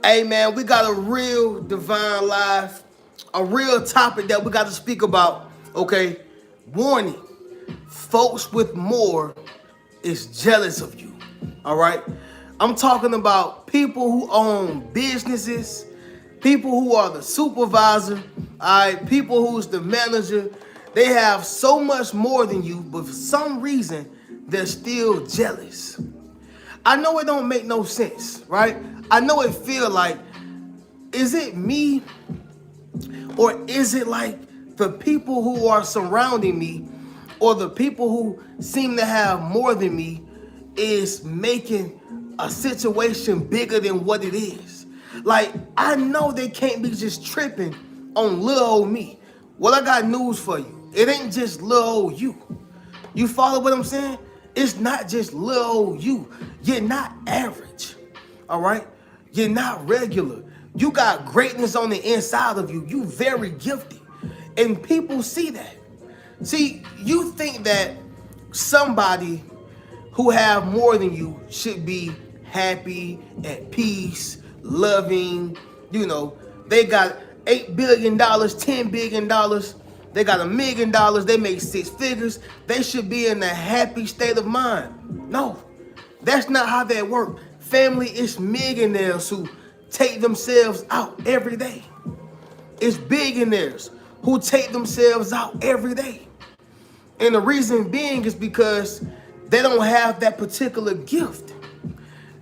Hey man, we got a real divine live, a real topic that we got to speak about. Okay, warning: folks with more is jealous of you. All right, I'm talking about people who own businesses, people who are the supervisor, all right, people who's the manager. They have so much more than you, but for some reason they're still jealous. I know it don't make no sense, right? I know it feel like, is it me or is it like the people who are surrounding me or the people who seem to have more than me is making a situation bigger than what it is? Like, I know they can't be just tripping on little old me. Well, I got news for you. It ain't just little old you. You follow what I'm saying? It's not just little old you. You're not average. All right? You're not regular. You got greatness on the inside of you. You very gifted. And people see that. See, you think that somebody who have more than you should be happy, at peace, loving. They got $8 billion, $10 billion. They got $1 million. They make six figures. They should be in a happy state of mind. No, that's not how that works. Family is millionaires who take themselves out every day. It's billionaires who take themselves out every day. And the reason being is because they don't have that particular gift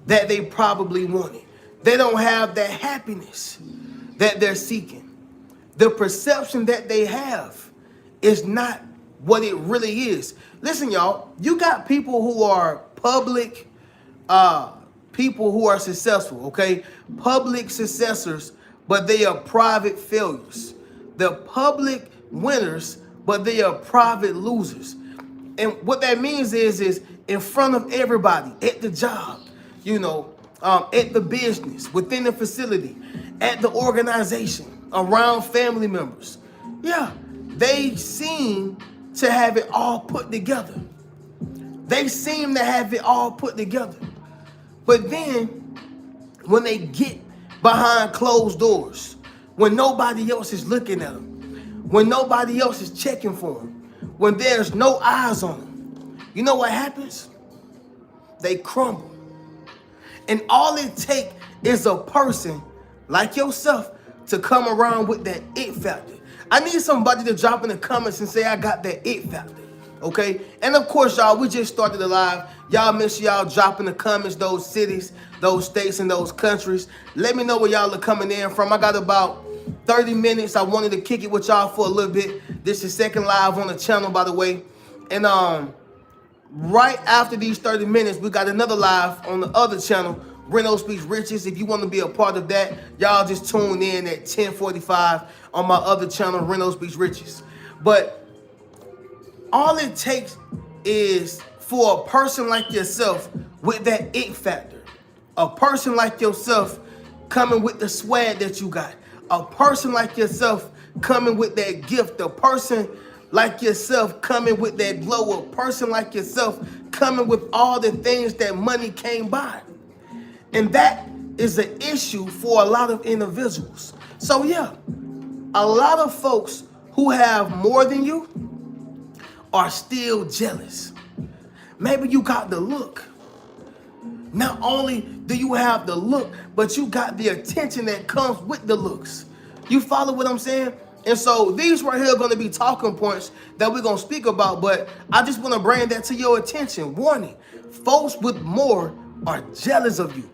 that they probably wanted. They don't have that happiness that they're seeking. The perception that they have is not what it really is. Listen, y'all, you got people who are public, people who are successful, okay? Public successors, but they are private failures. They're public winners, but they are private losers. And what that means is in front of everybody, at the job, at the business, within the facility, at the organization, around family members. Yeah, they seem to have it all put together. They seem to have it all put together. But then, when they get behind closed doors, when nobody else is looking at them, when nobody else is checking for them, when there's no eyes on them, you know what happens? They crumble. And all it takes is a person like yourself to come around with that it factor. I need somebody to drop in the comments and say, I got that it factor. Okay? And of course, y'all, we just started the live. Y'all make sure y'all drop in the comments those cities, those states, and those countries. Let me know where y'all are coming in from. I got about 30 minutes. I wanted to kick it with y'all for a little bit. This is second live on the channel, by the way. And right after these 30 minutes, we got another live on the other channel, Reno Speaks Riches. If you want to be a part of that, y'all just tune in at 10:45 on my other channel, Reno Speaks Riches. But all it takes is for a person like yourself with that it factor, a person like yourself coming with the swag that you got, a person like yourself coming with that gift, a person like yourself coming with that glow, a person like yourself coming with all the things that money can't buy. And that is an issue for a lot of individuals. So yeah, a lot of folks who have more than you are still jealous. Maybe you got the look. Not only do you have the look, but you got the attention that comes with the looks. You follow what I'm saying? And so these right here are going to be talking points that we're going to speak about, but I just want to bring that to your attention. Warning, folks with more are jealous of you.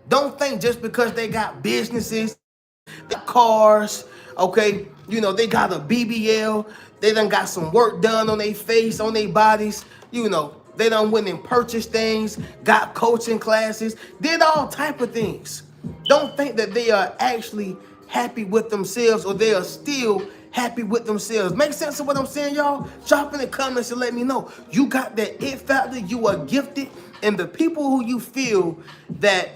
Don't think just because they got businesses, they got cars, okay, they got a BBL, they done got some work done on their face, on their bodies, they done went and purchased things, got coaching classes, did all type of things. Don't think that they are actually happy with themselves or they are still happy with themselves. Make sense of what I'm saying, y'all? Drop in the comments and let me know. You got that it factor, you are gifted, and the people who you feel that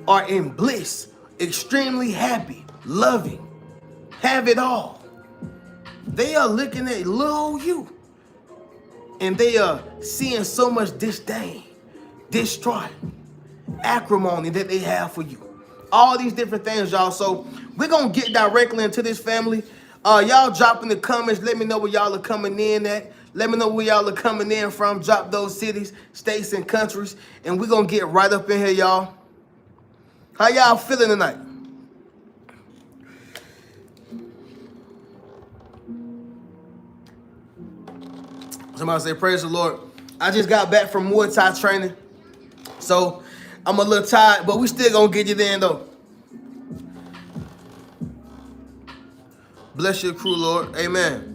are in bliss, extremely happy, loving, have it all, they are looking at little you and they are seeing so much disdain, distraught, acrimony that they have for you. all these different things, y'all. So we're going to get directly into this, family. Y'all drop in the comments. Let me know where y'all are coming in at. Let me know where y'all are coming in from. Drop those cities, states, and countries. And we're going to get right up in here, y'all. How y'all feeling tonight? Somebody say, praise the Lord. I just got back from Muay Thai training. So I'm a little tired, but we still going to get you in, though. Bless your crew, Lord. Amen.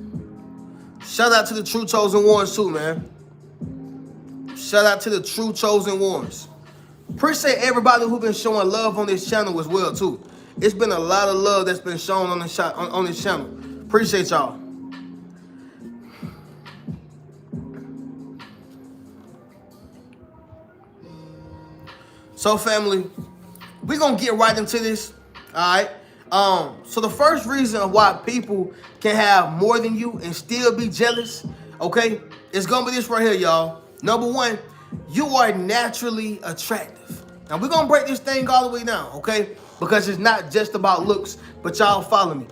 Shout out to the true chosen ones, too, man. Shout out to the true chosen ones. Appreciate everybody who's been showing love on this channel as well, too. It's been a lot of love that's been shown on this channel. Appreciate y'all. So, family, we're going to get right into this, all right? So the first reason why people can have more than you and still be jealous, okay, it's going to be this right here, y'all. Number one, you are naturally attractive. Now, we're going to break this thing all the way down, okay, because it's not just about looks, but y'all follow me.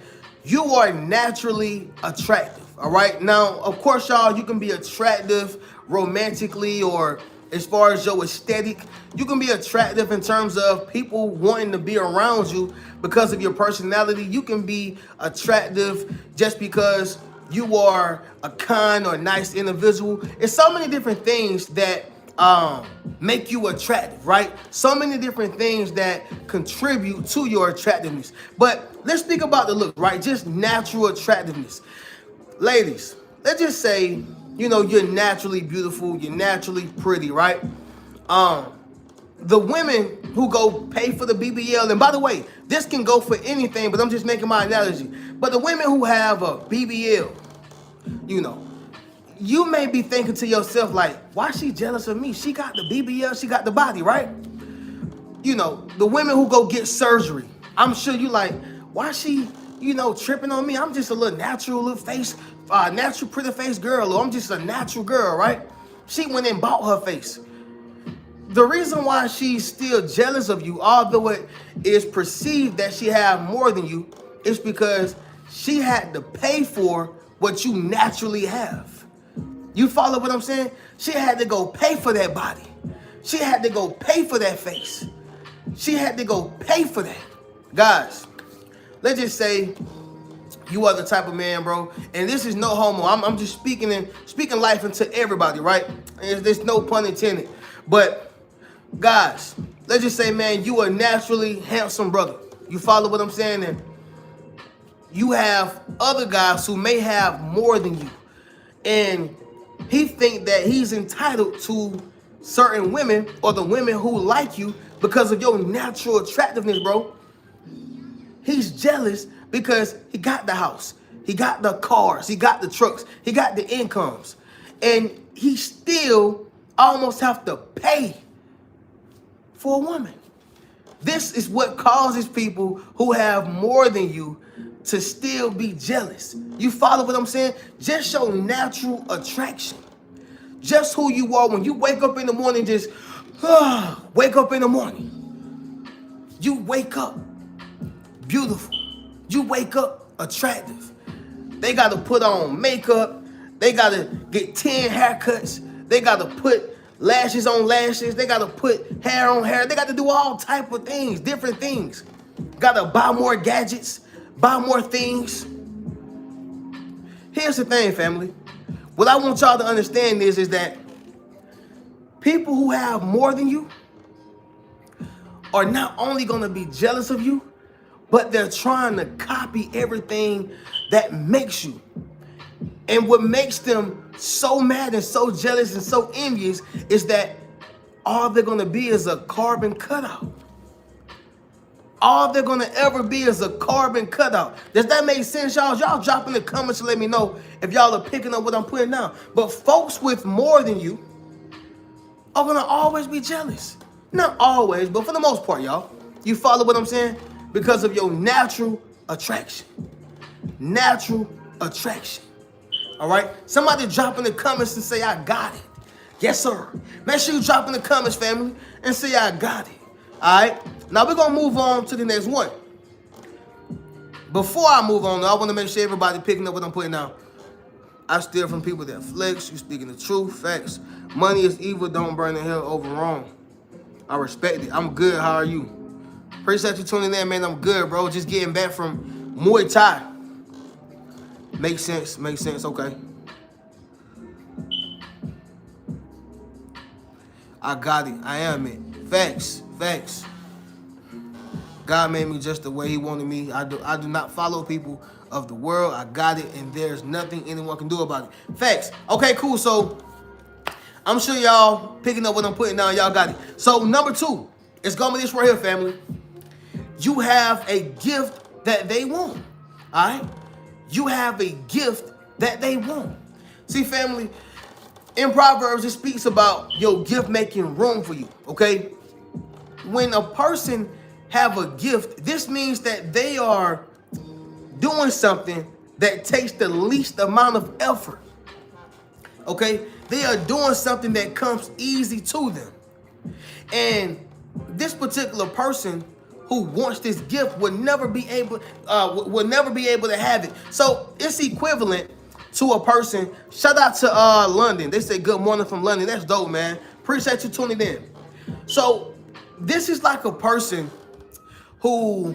You are naturally attractive, all right? Now, of course, y'all, you can be attractive romantically or as far as your aesthetic. You can be attractive in terms of people wanting to be around you because of your personality. You can be attractive just because you are a kind or nice individual. It's so many different things that make you attractive, right? So many different things that contribute to your attractiveness. But let's speak about the look, right? Just natural attractiveness. Ladies, let's just say, you know, you're naturally beautiful, you're naturally pretty, right? The women who go pay for the BBL, and by the way, this can go for anything, but I'm just making my analogy. But the women who have a BBL, you know, you may be thinking to yourself, like, why is she jealous of me? She got the BBL, she got the body, right? You know, the women who go get surgery, I'm sure you like, why is she, you know, tripping on me? I'm just a little natural little face, natural pretty face girl, or I'm just a natural girl, right? She went and bought her face. The reason why she's still jealous of you, although it is perceived that she have more than you, is because she had to pay for what you naturally have. You follow what I'm saying? She had to go pay for that body. She had to go pay for that face. She had to go pay for that. Guys, let's just say you are the type of man, bro, and this is no homo. I'm just speaking life into everybody, right? And there's no pun intended. But guys, let's just say, man, you are naturally handsome, brother. You follow what I'm saying? And you have other guys who may have more than you, and he think that he's entitled to certain women or the women who like you because of your natural attractiveness, bro. He's jealous because he got the house, he got the cars, he got the trucks, he got the incomes, and he still almost have to pay for a woman. This is what causes people who have more than you to still be jealous. You follow what I'm saying? Just show natural attraction. Just who you are. When you wake up in the morning, just wake up in the morning. You wake up beautiful. You wake up attractive. They got to put on makeup. They got to get 10 haircuts. They got to put lashes on lashes. They got to put hair on hair. They got to do all type of things, different things. Got to buy more gadgets, buy more things. Here's the thing, family. What I want y'all to understand is that people who have more than you are not only going to be jealous of you, but they're trying to copy everything that makes you. And what makes them so mad and so jealous and so envious is that all they're going to be is a carbon cutout. All they're going to ever be is a carbon cutout. Does that make sense, y'all? Y'all drop in the comments to let me know if y'all are picking up what I'm putting down. But folks with more than you are going to always be jealous. Not always, but for the most part, y'all. You follow what I'm saying? Because of your natural attraction. Natural attraction. All right? Somebody drop in the comments and say, I got it. Yes, sir. Make sure you drop in the comments, family, and say, I got it. All right. Now we're gonna move on to the next one. Before I move on, though, I want to make sure everybody picking up what I'm putting out. I steal from people that flex. You speaking the truth, facts. Money is evil. Don't burn in hell over wrong. I respect it. I'm good. How are you? Appreciate you tuning in, man. I'm good, bro. Just getting back from Muay Thai. Makes sense. Makes sense. Okay. I got it. I am it. Facts. Facts. God made me just the way he wanted me. I do not follow people of the world. I got it, and there's nothing anyone can do about it. Facts. Okay, cool. So I'm sure y'all picking up what I'm putting down. Y'all got it. So number 2, it's going to be this right here, family. You have a gift that they want. All right? You have a gift that they want. See, family, in Proverbs, it speaks about your gift making room for you. Okay? When a person have a gift, this means that they are doing something that takes the least amount of effort. Okay? They are doing something that comes easy to them. And this particular person who wants this gift will never be able to have it. So it's equivalent to a person. Shout out to London. They say good morning from London. That's dope, man. Appreciate you tuning in. So this is like a person who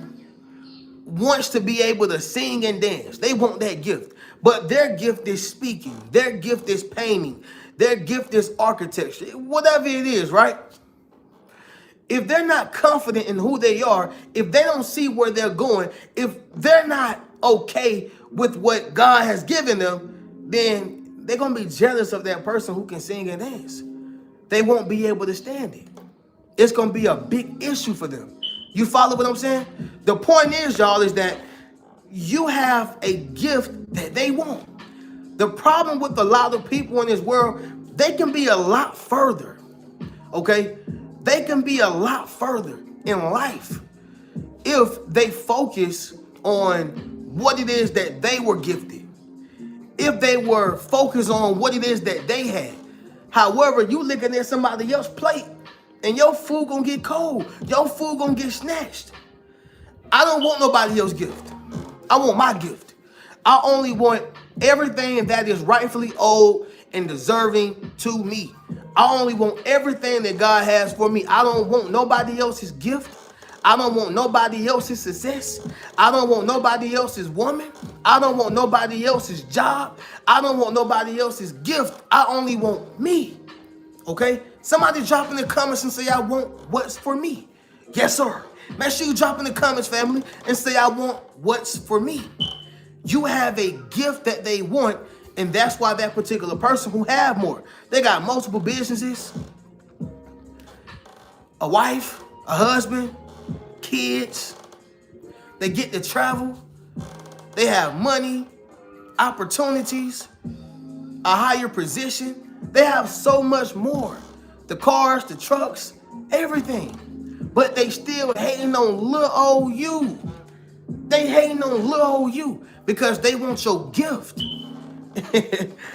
wants to be able to sing and dance. They want that gift. But their gift is speaking. Their gift is painting. Their gift is architecture. Whatever it is, right? If they're not confident in who they are, if they don't see where they're going, if they're not okay with what God has given them, then they're going to be jealous of that person who can sing and dance. They won't be able to stand it. It's going to be a big issue for them. You follow what I'm saying? The point is, y'all, is that you have a gift that they want. The problem with a lot of people in this world, they can be a lot further, okay? They can be a lot further in life if they focus on what it is that they were gifted. If they were focused on what it is that they had. However, you looking at somebody else's plate and your food gonna get cold. Your food gonna get snatched. I don't want nobody else's gift. I want my gift. I only want everything that is rightfully owed and deserving to me. I only want everything that God has for me. I don't want nobody else's gift. I don't want nobody else's success. I don't want nobody else's woman. I don't want nobody else's job. I don't want nobody else's gift. I only want me. Okay? Somebody drop in the comments and say, I want what's for me. Yes, sir. Make sure you drop in the comments, family, and say, I want what's for me. You have a gift that they want, and that's why that particular person who have more. They got multiple businesses, a wife, a husband, kids. They get to travel. They have money, opportunities, a higher position. They have so much more. The cars, the trucks, everything. But they still hating on little old you. They hating on little old you because they want your gift.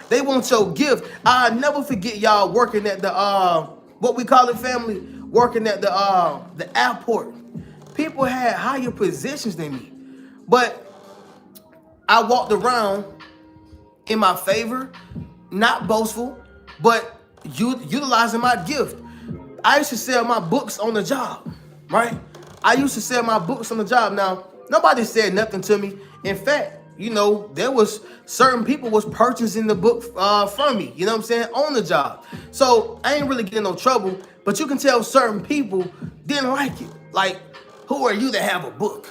They want your gift. I'll never forget y'all working at the what we call it, family, working at the airport. People had higher positions than me. But I walked around in my favor, not boastful, but utilizing my gift. I used to sell my books on the job, right? I used to sell my books on the job. Now, nobody said nothing to me. In fact, you know, there was certain people was purchasing the book from me, you know what I'm saying, on the job. So I ain't really getting no trouble, but you can tell certain people didn't like it. Like, who are you to have a book?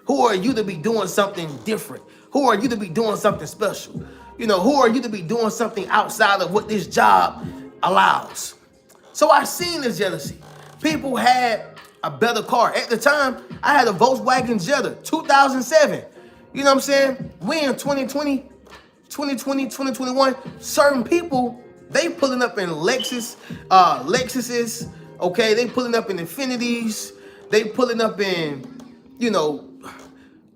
Who are you to be doing something different? Who are you to be doing something special? You know, who are you to be doing something outside of what this job allows? So I seen the jealousy. People had a better car. At the time, I had a Volkswagen Jetta, 2007. You know what I'm saying? We in 2020, 2021, certain people, they pulling up in Lexuses, okay? They pulling up in Infinities. They pulling up in, you know,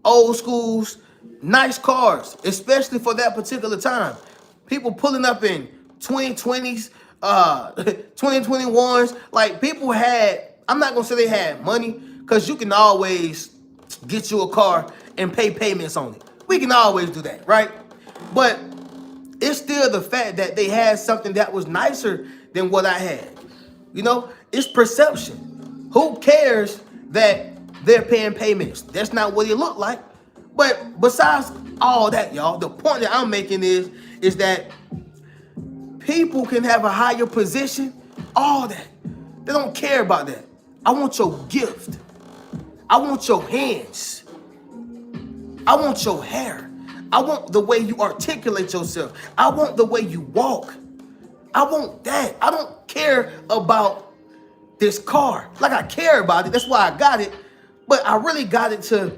old schools, nice cars, especially for that particular time. People pulling up in 2020s, 2021s. Like, people had I'm not gonna say they had money, because you can always get you a car and pay payments on it. We can always do that, right? But it's still the fact that they had something that was nicer than what I had. You know, it's perception. Who cares that they're paying payments? That's not what it looked like. But besides all that, y'all, the point that I'm making is that people can have a higher position, all that. They don't care about that. I want your gift. I want your hands. I want your hair. I want the way you articulate yourself. I want the way you walk. I want that. I don't care about this car. Like, I care about it. That's why I got it. But I really got it to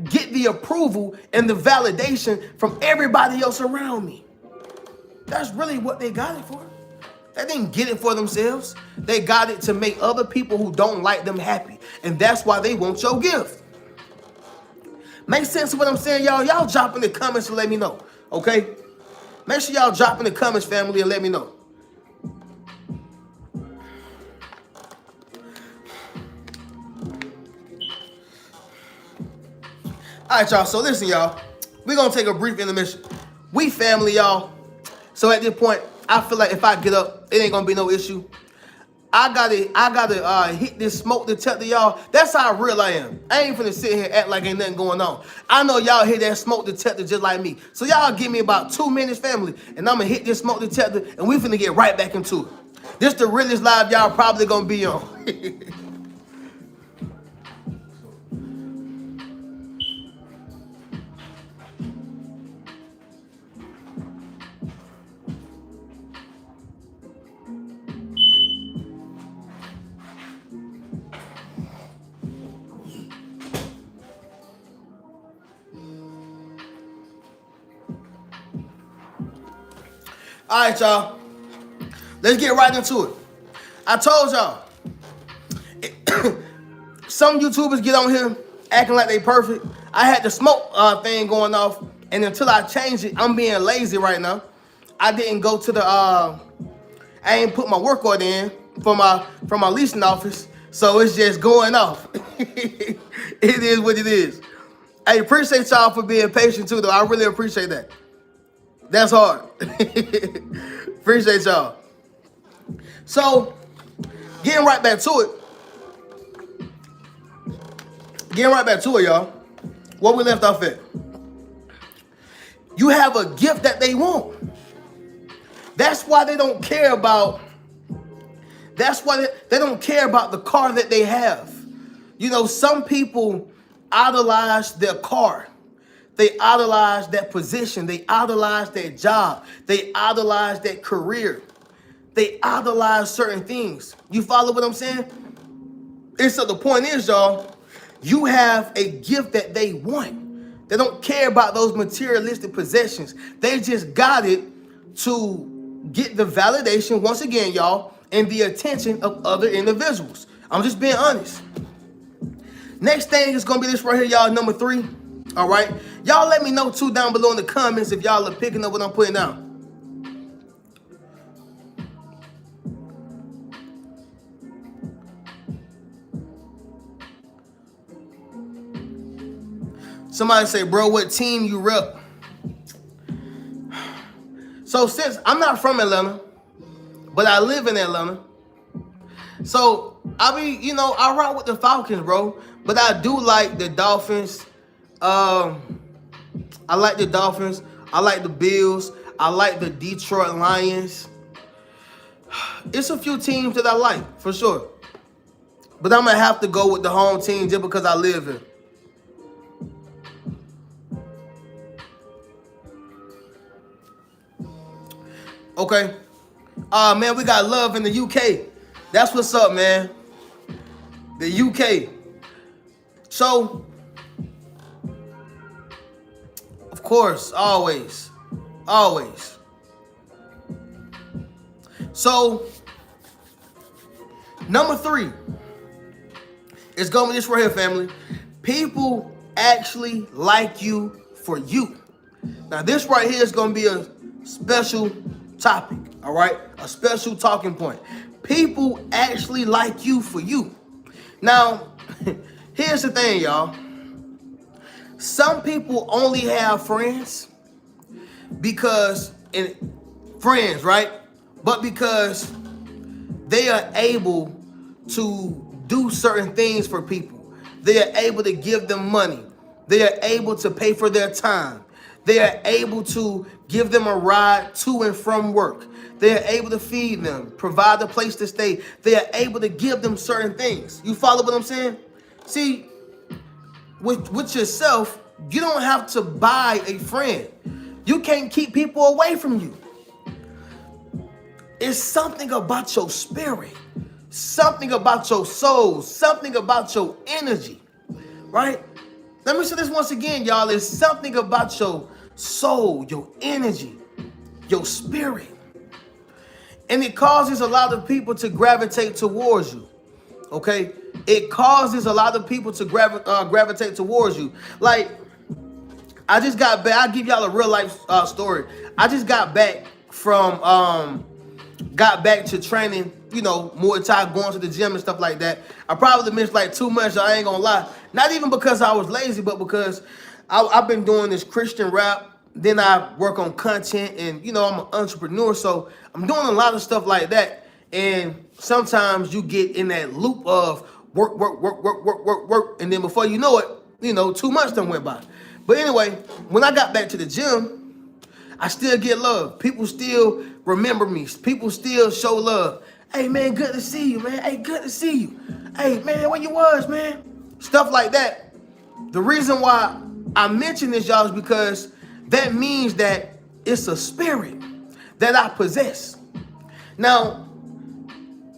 get the approval and the validation from everybody else around me. That's really what they got it for. They didn't get it for themselves. They got it to make other people who don't like them happy. And that's why they want your gift. Make sense of what I'm saying, y'all? Y'all drop in the comments and let me know, okay? Make sure y'all drop in the comments, family, and let me know. All right, y'all. So listen, y'all. We're going to take a brief intermission. We family, y'all. So at this point, I feel like if I get up, it ain't going to be no issue. I gotta hit this smoke detector, y'all. That's how real I am. I ain't finna sit here and act like ain't nothing going on. I know y'all hit that smoke detector just like me. So y'all give me about 2 minutes, family, and I'm gonna hit this smoke detector, and we finna get right back into it. This the realest live y'all probably gonna be on. All right, y'all. Let's get right into it. I told y'all, some YouTubers get on here acting like they perfect. I had the smoke thing going off, and until I change it, I'm being lazy right now. I didn't go to the, I ain't put my work order in for my leasing office, so it's just going off. It is what it is. I appreciate y'all for being patient too, though. I really appreciate that. That's hard. Appreciate y'all. So, getting right back to it. Y'all. What we left off at. You have a gift that they want. That's why they don't care about. That's why they don't care about the car that they have. You know, some people idolize their car. They idolize that position. They idolize their job. They idolize that career. They idolize certain things. You follow what I'm saying? And so the point is, y'all, you have a gift that they want. They don't care about those materialistic possessions. They just got it to get the validation, once again, y'all, and the attention of other individuals. I'm just being honest. Next thing is going to be this right here, y'all, number 3. All right, y'all let me know too down below in the comments if y'all are picking up what I'm putting out. Somebody say, bro, what team you rep? So since I'm not from Atlanta, but I live in Atlanta, so I rock with the Falcons, bro. But I do like the Dolphins. I like the Dolphins. I like the Bills. I like the Detroit Lions. It's a few teams that I like, for sure. But I'm going to have to go with the home team just because I live here. Okay. Man, we got love in the UK. That's what's up, man. The UK. So, of course, always. So, number 3 is going to be this right here, family. People actually like you for you. Now, this right here is going to be a special topic, all right? A special talking point. People actually like you for you. Now, here's the thing, y'all. Some people only have friends because, and friends, right? But because they are able to do certain things for people. They are able to give them money. They are able to pay for their time. They are able to give them a ride to and from work. They are able to feed them, provide a place to stay. They are able to give them certain things. You follow what I'm saying? See, with yourself, you don't have to buy a friend. You can't keep people away from you. It's something about your spirit, something about your soul, something about your energy, right? Let me say this once again, y'all. It's something about your soul, your energy, your spirit. And it causes a lot of people to gravitate towards you, okay? It causes a lot of people to gravitate towards you. Like, I just got back. I'll give y'all a real life story. I just got back from, got back to training, you know, Muay Thai, going to the gym and stuff like that. I probably missed like 2 months, I ain't gonna lie. Not even because I was lazy, but because I've been doing this Christian rap. Then I work on content and, you know, I'm an entrepreneur. So I'm doing a lot of stuff like that. And sometimes you get in that loop of work. And then before you know it, you know, 2 months done went by. But anyway, when I got back to the gym, I still get love. People still remember me. People still show love. Hey, man, good to see you, man. Hey, good to see you. Hey, man, where you was, man? Stuff like that. The reason why I mention this, y'all, is because that means that it's a spirit that I possess. Now,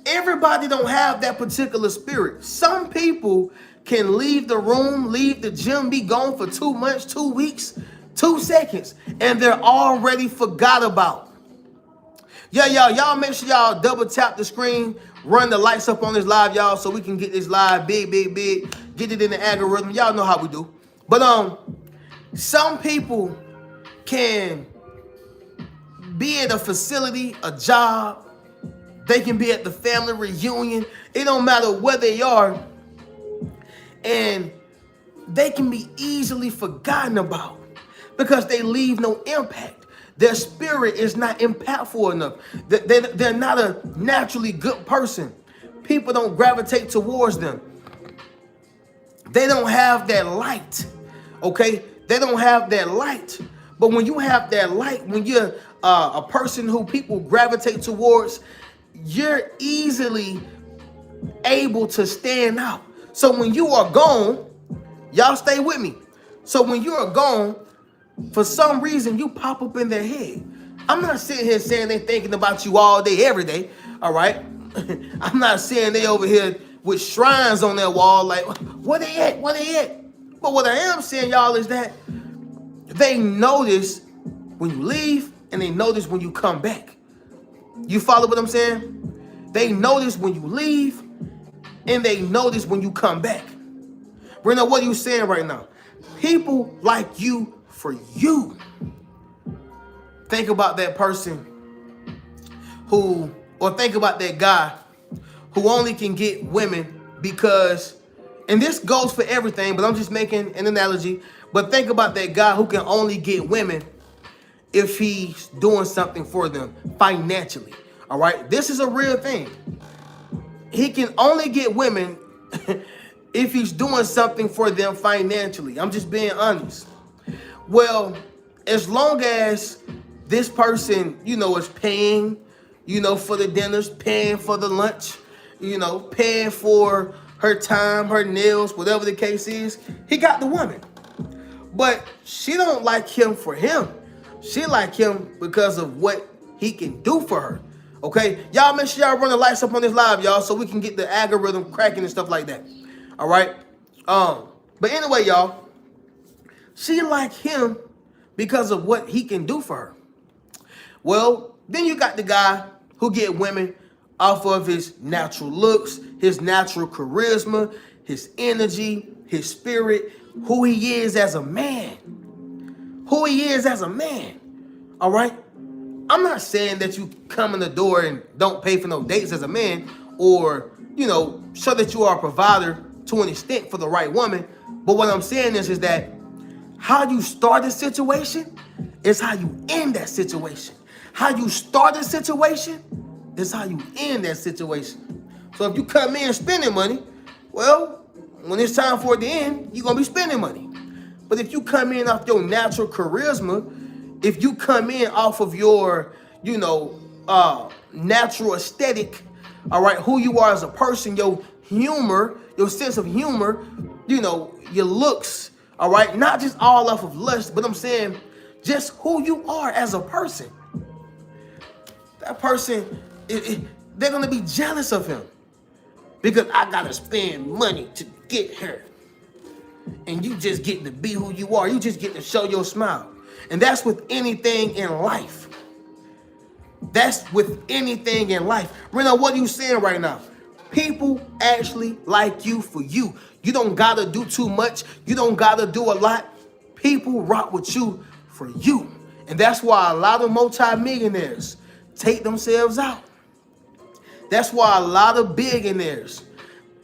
everybody don't have that particular spirit. Some people can leave the room, leave the gym, be gone for 2 months, 2 weeks, 2 seconds, and they're already forgot about. Yeah, y'all make sure y'all double tap the screen, run the lights up on this live, y'all, so we can get this live big, get it in the algorithm. Y'all know how we do. But some people can be at a facility, a job. They can be at the family reunion. It don't matter where they are. And they can be easily forgotten about because they leave no impact. Their spirit is not impactful enough. They're not a naturally good person. People don't gravitate towards them. They don't have that light, okay? They don't have that light. But when you have that light, when you're a person who people gravitate towards, you're easily able to stand out. So when you are gone, y'all stay with me. So when you are gone, for some reason, you pop up in their head. I'm not sitting here saying they're thinking about you all day, every day, all right? I'm not saying they over here with shrines on their wall like, where they at, where they at? But what I am saying, y'all, is that they notice when you leave and they notice when you come back. You follow what I'm saying? They notice when you leave and they notice when you come back. Brenda, what are you saying right now? People like you for you. Think about that person or think about that guy who only can get women because, and this goes for everything, but I'm just making an analogy, but think about that guy who can only get women if he's doing something for them financially, all right? This is a real thing. He can only get women if he's doing something for them financially. I'm just being honest. Well, as long as this person, you know, is paying, you know, for the dinners, paying for the lunch, you know, paying for her time, her nails, whatever the case is, he got the woman. But she don't like him for him. She like him because of what he can do for her. Okay? Y'all make sure y'all run the lights up on this live, y'all, so we can get the algorithm cracking and stuff like that. All right? But anyway, y'all, she like him because of what he can do for her. Well, then you got the guy who get women off of his natural looks, his natural charisma, his energy, his spirit, who he is as a man. Who he is as a man. All right? I'm not saying that you come in the door and don't pay for no dates as a man, or, show that you are a provider to an extent for the right woman. But what I'm saying is that how you start a situation is how you end that situation. How you start a situation is how you end that situation. So if you come in spending money, well, when it's time for it to end, you're going to be spending money. But if you come in off your natural charisma, if you come in off of your, natural aesthetic, all right, who you are as a person, your humor, your sense of humor, your looks, all right, not just all off of lust, but I'm saying just who you are as a person. That person, they're going to be jealous of him because I got to spend money to get her. And you just get to be who you are. You just get to show your smile. And that's with anything in life. That's with anything in life. Reno, what are you saying right now? People actually like you for you. You don't got to do too much. You don't got to do a lot. People rock with you for you. And that's why a lot of multimillionaires take themselves out. That's why a lot of billionaires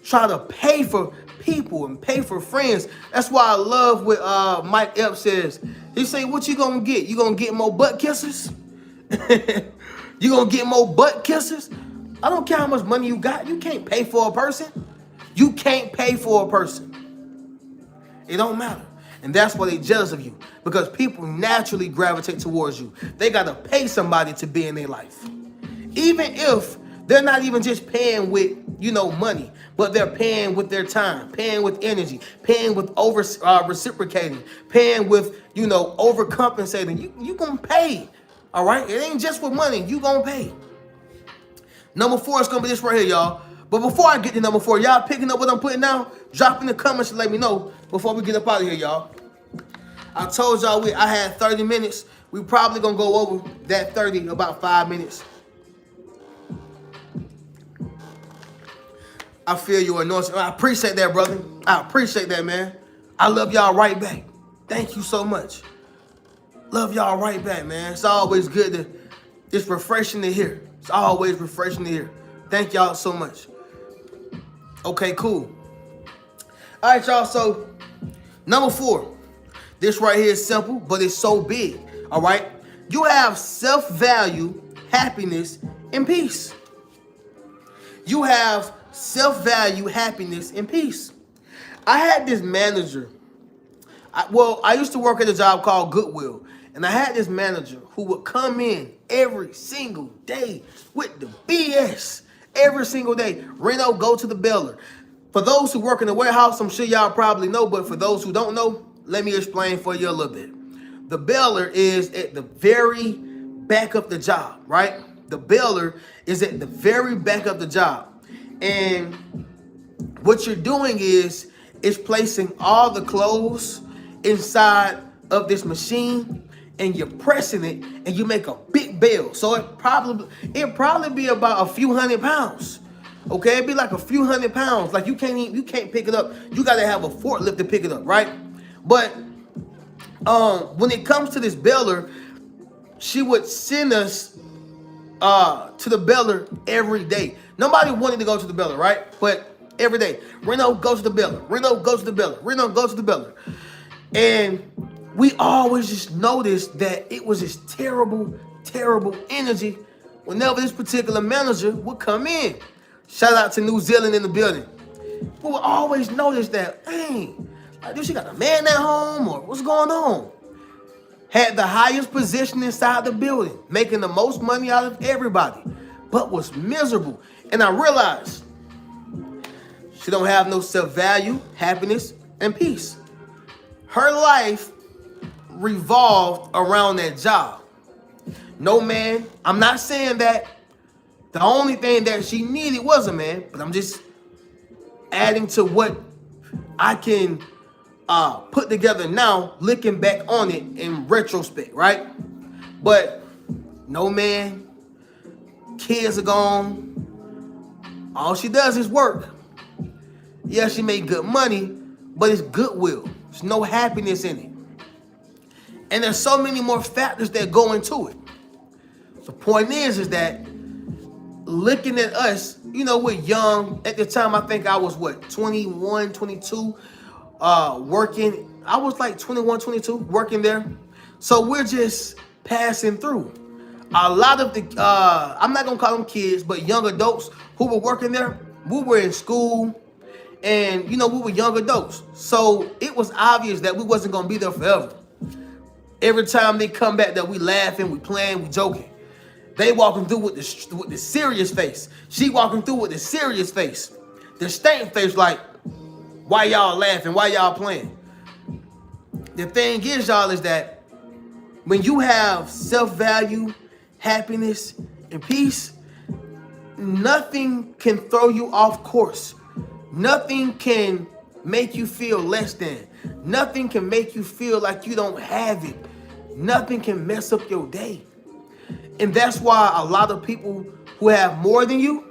try to pay for people and pay for friends. That's why I love what Mike Epps says. He say, what you gonna get? You gonna get more butt kissers? You gonna get more butt kissers? I don't care how much money you got. You can't pay for a person. You can't pay for a person. It don't matter. And that's why they jealous of you. Because people naturally gravitate towards you. They gotta pay somebody to be in their life. Even if they're not even just paying with, money, but they're paying with their time, paying with energy, paying with reciprocating, paying with, overcompensating. You gonna pay, all right? It ain't just for money. You gonna pay. Number 4 is gonna be this right here, y'all. But before I get to number 4, y'all picking up what I'm putting down? Drop in the comments and let me know before we get up out of here, y'all. I told y'all I had 30 minutes. We probably gonna go over that 30 in about 5 minutes. I feel your anointing. I appreciate that, brother. I appreciate that, man. I love y'all right back. Thank you so much. Love y'all right back, man. It's always good to, it's refreshing to hear. It's always refreshing to hear. Thank y'all so much. Okay, cool. All right, y'all. So, number 4. This right here is simple, but it's so big. All right. You have self-value, happiness, and peace. You have self-value, happiness, and peace. I had this manager. I used to work at a job called Goodwill. And I had this manager who would come in every single day with the BS. Every single day. Reno, go to the Beller. For those who work in the warehouse, I'm sure y'all probably know. But for those who don't know, let me explain for you a little bit. The Beller is at the very back of the job, right? The Beller is at the very back of the job. And what you're doing is placing all the clothes inside of this machine, and you're pressing it, and you make a big bale. So it probably be about a few hundred pounds. Okay, it'd be like a few hundred pounds. Like you can't pick it up. You gotta have a forklift to pick it up, right? But when it comes to this Beller, she would send us to the Beller every day. Nobody wanted to go to the Beller, right? But every day, Reno goes to the Beller. Reno goes to the Beller. Reno goes to the Beller. And we always just noticed that it was this terrible, terrible energy whenever this particular manager would come in. Shout out to New Zealand in the building. We would always notice that, dang, like, dude, she got a man at home, or what's going on? Had the highest position inside the building, making the most money out of everybody, but was miserable. And I realized she don't have no self-value, happiness, and peace. Her life revolved around that job. No man. I'm not saying that the only thing that she needed was a man, but I'm just adding to what I can put together now, looking back on it in retrospect, right? But no man, kids are gone. All she does is work. Yeah, she made good money, but it's goodwill. There's no happiness in it. And there's so many more factors that go into it. The point is that looking at us, we're young. At the time, I think I was, 21, 22, working. I was like 21, 22, working there. So we're just passing through. A lot of the, I'm not going to call them kids, but young adults who were working there, we were in school, and, we were young adults. So it was obvious that we wasn't going to be there forever. Every time they come back, that we laughing, we playing, we joking. They walking through with the serious face. She walking through with the serious face. The stank face like, why y'all laughing? Why y'all playing? The thing is, y'all, is that when you have self-value, happiness, and peace, nothing can throw you off course. Nothing can make you feel less than. Nothing can make you feel like you don't have it. Nothing can mess up your day. And that's why a lot of people who have more than you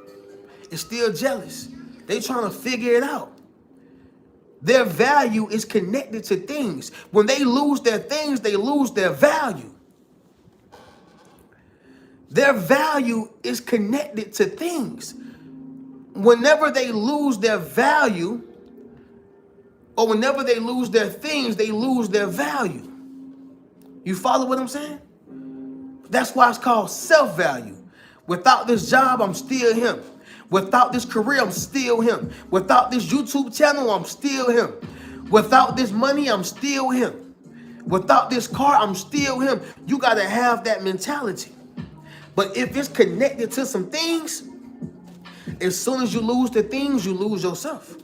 is still jealous. They trying to figure it out. Their value is connected to things. When they lose their things, they lose their value. Their value is connected to things. Whenever they lose their value, or whenever they lose their things, they lose their value. You follow what I'm saying? That's why it's called self-value. Without this job, I'm still him. Without this career, I'm still him. Without this YouTube channel, I'm still him. Without this money, I'm still him. Without this car, I'm still him. You got to have that mentality. But if it's connected to some things, as soon as you lose the things, you lose yourself.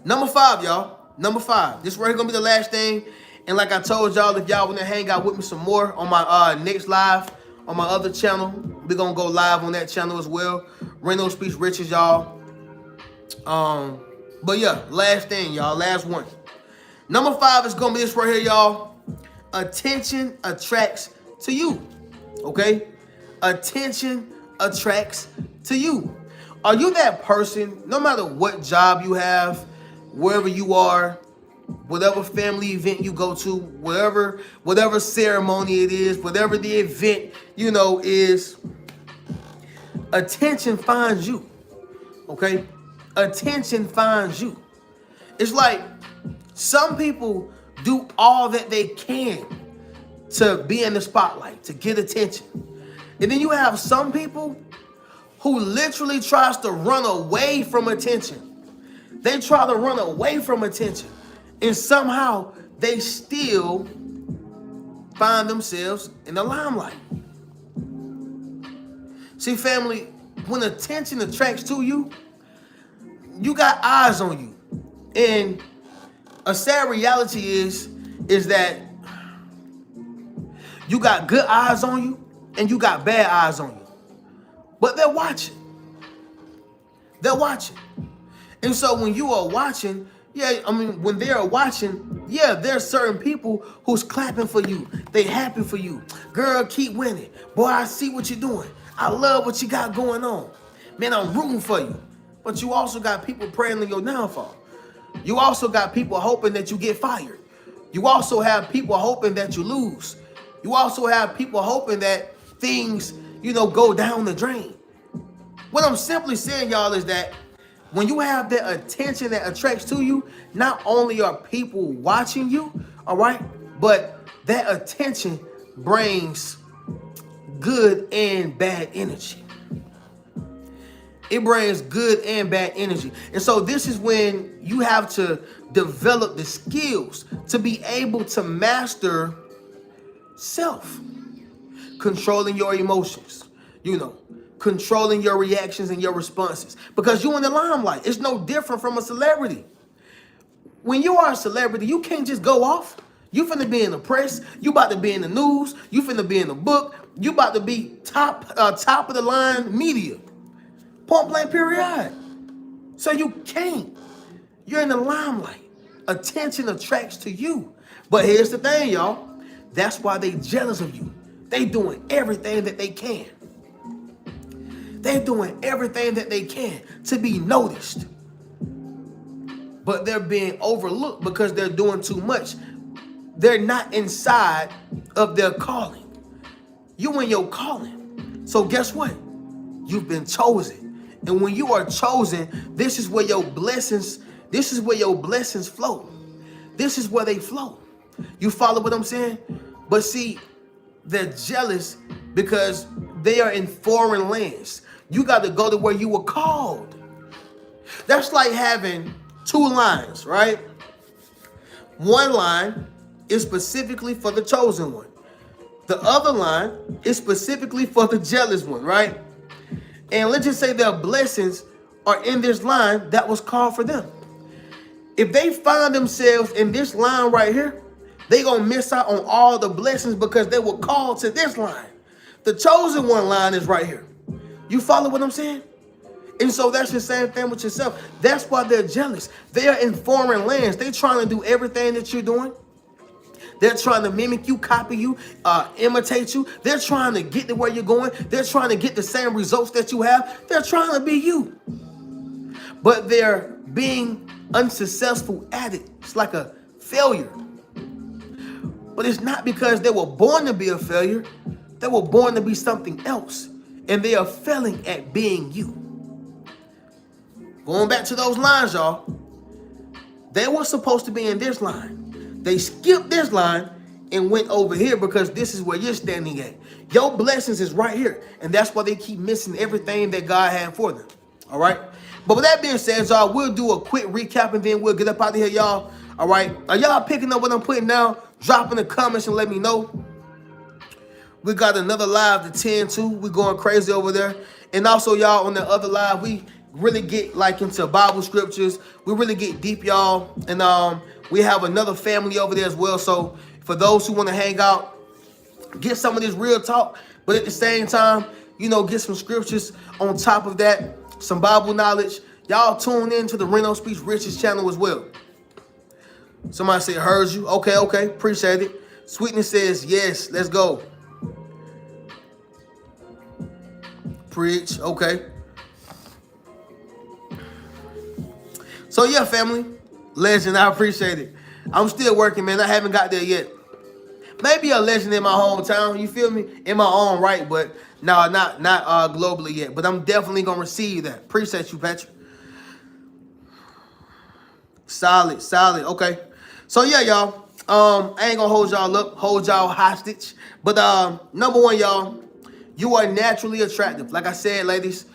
Number 5, y'all. Number 5. This right here gonna be the last thing. And like I told y'all, if y'all want to hang out with me some more on my next live on my other channel, we're gonna go live on that channel as well. Reno Speaks Riches, y'all. But yeah, last thing, y'all. Last one. Number 5 is gonna be this right here, y'all. Attention attracts to you. Okay? Attention attracts to you. Are you that person, no matter what job you have, wherever you are, whatever family event you go to, whatever ceremony it is, whatever the event, is, attention finds you. Okay? Attention finds you. It's like some people do all that they can to be in the spotlight, to get attention. And then you have some people who literally tries to run away from attention. They try to run away from attention. And somehow they still find themselves in the limelight. See, family, when attention attracts to you, you got eyes on you. And a sad reality is that you got good eyes on you and you got bad eyes on you. But they're watching. They're watching. And so when you are watching, when they are watching, there's certain people who's clapping for you. They happy for you. Girl, keep winning. Boy, I see what you're doing. I love what you got going on. Man, I'm rooting for you. But you also got people praying on your downfall. You also got people hoping that you get fired. You also have people hoping that you lose. You also have people hoping that things, go down the drain. What I'm simply saying, y'all, is that when you have that attention that attracts to you, not only are people watching you, all right, but that attention brings good and bad energy. It brings good and bad energy. And so this is when you have to develop the skills to be able to master self, controlling your emotions, controlling your reactions and your responses, because you're in the limelight. It's no different from a celebrity. When you are a celebrity, you can't just go off. You finna be in the press. You about to be in the news. You finna be in the book. You about to be top of the line media. Point blank period. So you can't. You're in the limelight. Attention attracts to you. But here's the thing, y'all. That's why they jealous of you. They doing everything that they can. They're doing everything that they can to be noticed. but they're being overlooked because they're doing too much. They're not inside of their calling. You in your calling. So guess what? You've been chosen. And when you are chosen, this is where your blessings flow. This is where they flow. You follow what I'm saying? But see, they're jealous because they are in foreign lands. You got to go to where you were called. That's like having two lines, right? One line is specifically for the chosen one. The other line is specifically for the jealous one, right? And let's just say their blessings are in this line that was called for them. If they find themselves in this line right here, they're going to miss out on all the blessings because they were called to this line. The chosen one line is right here. You follow what I'm saying? And so that's the same thing with yourself. That's why they're jealous. They are in foreign lands. They're trying to do everything that you're doing. They're trying to mimic you, copy you, imitate you. They're trying to get to where you're going. They're trying to get the same results that you have. They're trying to be you. But they're being unsuccessful at it. It's like a failure. But it's not because they were born to be a failure. They were born to be something else. And they are failing at being you. Going back to those lines, y'all. They were supposed to be in this line. They skipped this line and went over here because this is where you're standing at. Your blessings is right here. And that's why they keep missing everything that God had for them. All right. But with that being said, y'all, we'll do a quick recap and then we'll get up out of here, y'all. All right. Are y'all picking up what I'm putting down? Drop in the comments and let me know. We got another live to 10 too. We're going crazy over there. And also, y'all, on the other live, we really get like into Bible scriptures. We really get deep, y'all. And we have another family over there as well. So for those who want to hang out, get some of this real talk, but at the same time, you know, get some scriptures on top of that, some Bible knowledge. Y'all tune in to the Reno Speaks Riches channel as well. Somebody said, heard you. Okay. Appreciate it. Sweetness says, yes, let's go. Preach. Okay. So yeah, family. Legend, I appreciate it. I'm still working, man. I haven't got there yet. Maybe a legend in my hometown, you feel me? In my own right, but no, not globally yet. But I'm definitely gonna receive that. Appreciate you, Patrick. Solid. Okay. So yeah, y'all. I ain't gonna hold y'all hostage. But number one, y'all, you are naturally attractive. Like I said, ladies,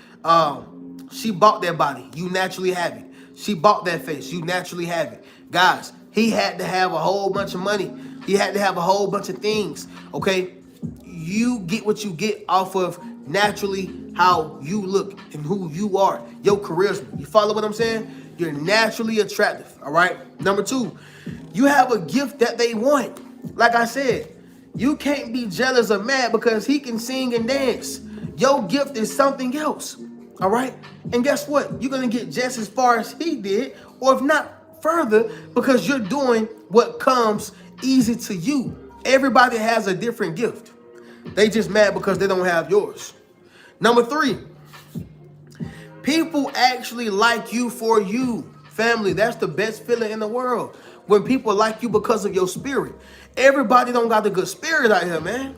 she bought that body. You naturally have it. She bought that face. You naturally have it. Guys, he had to have a whole bunch of money. He had to have a whole bunch of things, okay? You get what you get off of naturally how you look and who you are, your charisma. You follow what I'm saying? You're naturally attractive, all right? Number two, you have a gift that they want. Like I said, you can't be jealous of Matt because he can sing and dance. Your gift is something else, all right? And guess what? You're going to get just as far as he did, or if not further, because you're doing what comes easy to you. Everybody has a different gift. They just mad because they don't have yours. Number three, people actually like you for you. Family, that's the best feeling in the world. When people like you because of your spirit. Everybody don't got a good spirit out here, man.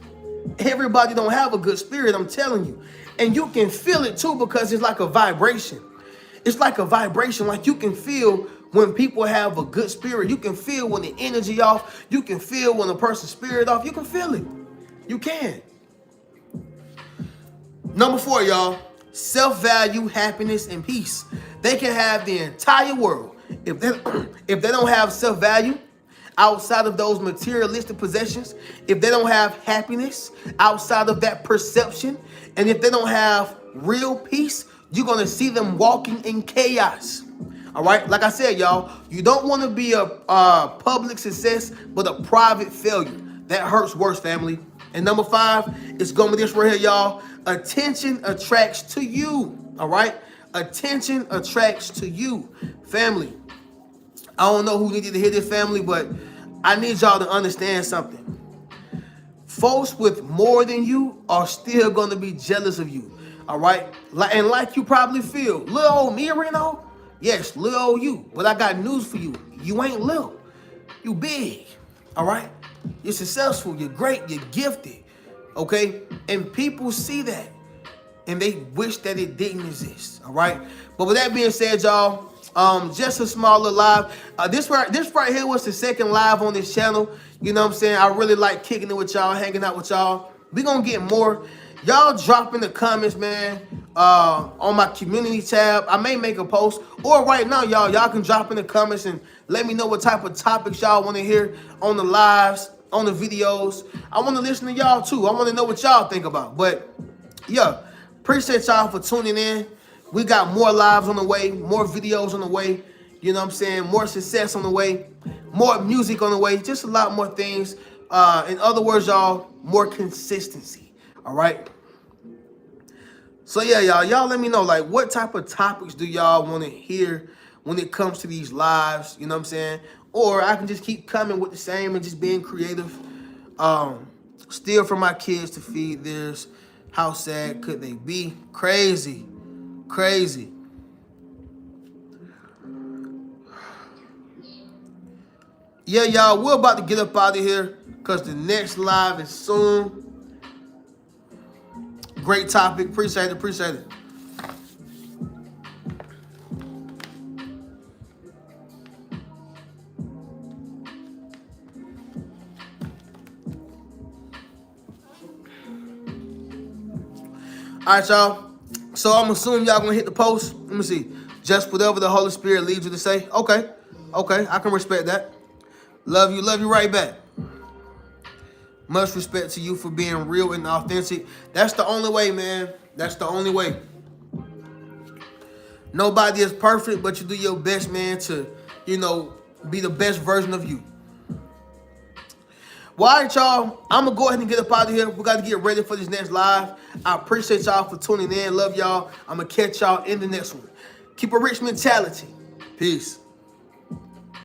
Everybody don't have a good spirit, I'm telling you. And you can feel it too because it's like a vibration. It's like a vibration. Like you can feel when people have a good spirit. You can feel when the energy off. You can feel when a person's spirit off. You can feel it. You can. Number four, y'all. Self-value, happiness, and peace. They can have the entire world. If they don't have self-value outside of those materialistic possessions, if they don't have happiness outside of that perception, and if they don't have real peace, you're going to see them walking in chaos. All right? Like I said, y'all, you don't want to be a public success, but a private failure. That hurts worse, family. And number five, it's going to be this right here, y'all. Attention attracts to you. All right? Attention attracts to you. Family, I don't know who needed to hear this, family, but I need y'all to understand something. Folks with more than you are still going to be jealous of you. All right? And like you probably feel, little old me, Reno, Yes, little old you. But I got news for you. You ain't little. You big. All right? You're successful. You're great. You're gifted. Okay? And people see that. And they wish that it didn't exist. All right? But with that being said, y'all, just a small little live. This right here was the second live on this channel. You know what I'm saying? I really like kicking it with y'all, hanging out with y'all. We gonna get more. Y'all drop in the comments, man, on my community tab. I may make a post. Or right now, y'all can drop in the comments and let me know what type of topics y'all want to hear on the lives, on the videos. I want to listen to y'all too. I want to know what y'all think about. But yeah, appreciate y'all for tuning in. We got more lives on the way, more videos on the way. You know what I'm saying? More success on the way, more music on the way, just a lot more things. In other words, y'all, more consistency. All right? So yeah, y'all let me know, like, what type of topics do y'all want to hear when it comes to these lives? You know what I'm saying? Or I can just keep coming with the same and just being creative. Steal from my kids to feed theirs. How sad could they be? Crazy. Crazy. Yeah, y'all, we're about to get up out of here because the next live is soon. Great topic. Appreciate it. Appreciate it. All right, y'all. So I'm assuming y'all gonna hit the post. Let me see. Just whatever the Holy Spirit leads you to say. Okay. Okay. I can respect that. Love you. Love you right back. Much respect to you for being real and authentic. That's the only way, man. That's the only way. Nobody is perfect, but you do your best, man, to, you know, be the best version of you. Well, all right, y'all. I'm going to go ahead and get up out of here. We got to get ready for this next live. I appreciate y'all for tuning in. Love y'all. I'm going to catch y'all in the next one. Keep a rich mentality. Peace.